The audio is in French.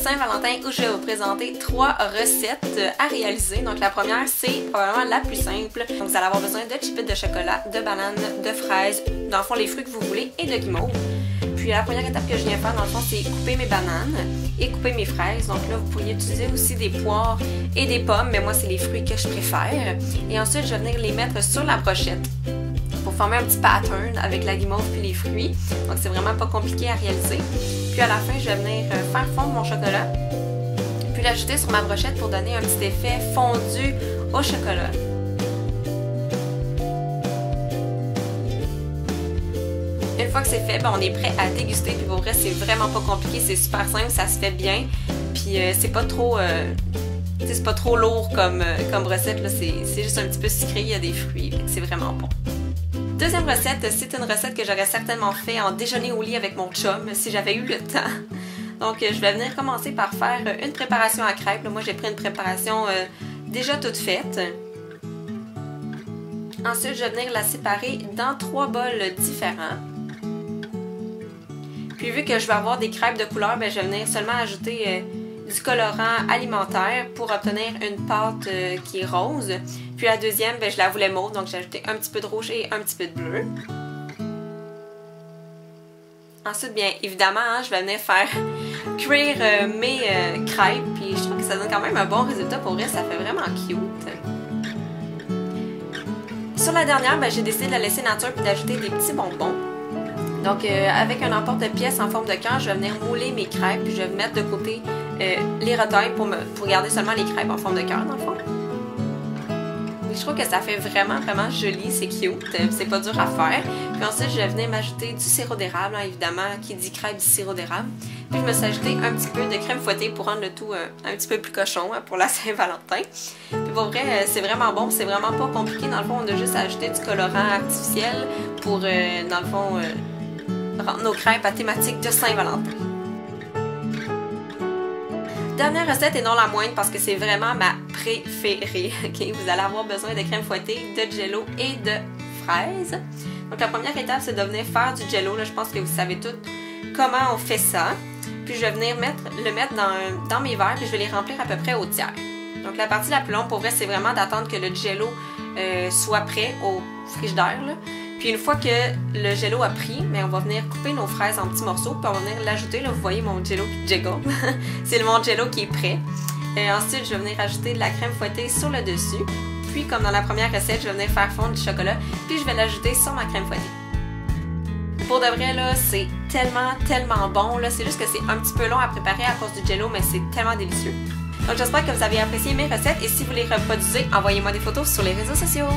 Saint-Valentin où je vais vous présenter 3 recettes à réaliser. Donc la première, c'est probablement la plus simple. Donc vous allez avoir besoin de chipettes de chocolat, de bananes, de fraises, dans le fond les fruits que vous voulez et de guimauve. Puis la première étape que je viens faire dans le fond, c'est couper mes bananes et couper mes fraises. Donc là, vous pourriez utiliser aussi des poires et des pommes, mais moi c'est les fruits que je préfère. Et ensuite, je vais venir les mettre sur la brochette pour former un petit pattern avec la guimauve puis les fruits. Donc c'est vraiment pas compliqué à réaliser. Puis à la fin, je vais venir faire fondre mon chocolat, puis l'ajouter sur ma brochette pour donner un petit effet fondu au chocolat. Une fois que c'est fait, ben, on est prêt à déguster. Puis pour vrai, c'est vraiment pas compliqué, c'est super simple, ça se fait bien. Puis c'est pas trop lourd comme recette, c'est juste un petit peu sucré, il y a des fruits, c'est vraiment bon. Deuxième recette, c'est une recette que j'aurais certainement fait en déjeuner au lit avec mon chum si j'avais eu le temps. Donc je vais venir commencer par faire une préparation à crêpes. Là, moi j'ai pris une préparation déjà toute faite. Ensuite, je vais venir la séparer dans 3 bols différents. Puis vu que je vais avoir des crêpes de couleur, ben, je vais venir seulement ajouter du colorant alimentaire pour obtenir une pâte qui est rose. Puis la deuxième, ben, je la voulais mauve, donc j'ai ajouté un petit peu de rouge et un petit peu de bleu. Ensuite, bien évidemment, hein, je vais venir faire cuire mes crêpes. Puis je trouve que ça donne quand même un bon résultat. Pour vrai, ça fait vraiment cute. Sur la dernière, ben, j'ai décidé de la laisser nature puis d'ajouter des petits bonbons. Donc avec un emporte-pièce en forme de cœur, je vais venir mouler mes crêpes puis je vais mettre de côté les retailles pour garder seulement les crêpes en forme de cœur dans le fond. Je trouve que ça fait vraiment joli, c'est cute, c'est pas dur à faire. Puis ensuite, je vais venir m'ajouter du sirop d'érable, hein, évidemment, qui dit crêpe du sirop d'érable. Puis je me suis ajouté un petit peu de crème fouettée pour rendre le tout un petit peu plus cochon hein, pour la Saint-Valentin. Puis pour vrai, c'est vraiment bon, c'est vraiment pas compliqué. Dans le fond, on a juste à ajouter du colorant artificiel pour, dans le fond, rendre nos crêpes à thématique de Saint-Valentin. Dernière recette et non la moindre parce que c'est vraiment ma préférée. Okay? Vous allez avoir besoin de crème fouettée, de jello et de fraises. Donc la première étape, c'est de venir faire du jello. Là, je pense que vous savez tout comment on fait ça. Puis je vais venir le mettre dans mes verres et je vais les remplir à peu près au tiers. Donc la partie la plus longue pour vrai, c'est vraiment d'attendre que le jello soit prêt au frigidaire. Puis une fois que le jello a pris, on va venir couper nos fraises en petits morceaux, puis on va venir l'ajouter. Là, vous voyez mon jello qui jiggle. C'est mon jello qui est prêt. Ensuite, je vais venir ajouter de la crème fouettée sur le dessus. Puis, comme dans la première recette, je vais venir faire fondre du chocolat, puis je vais l'ajouter sur ma crème fouettée. Pour de vrai, là, c'est tellement bon. Là, c'est juste que c'est un petit peu long à préparer à cause du jello, mais c'est tellement délicieux. Donc, j'espère que vous avez apprécié mes recettes et si vous les reproduisez, envoyez-moi des photos sur les réseaux sociaux.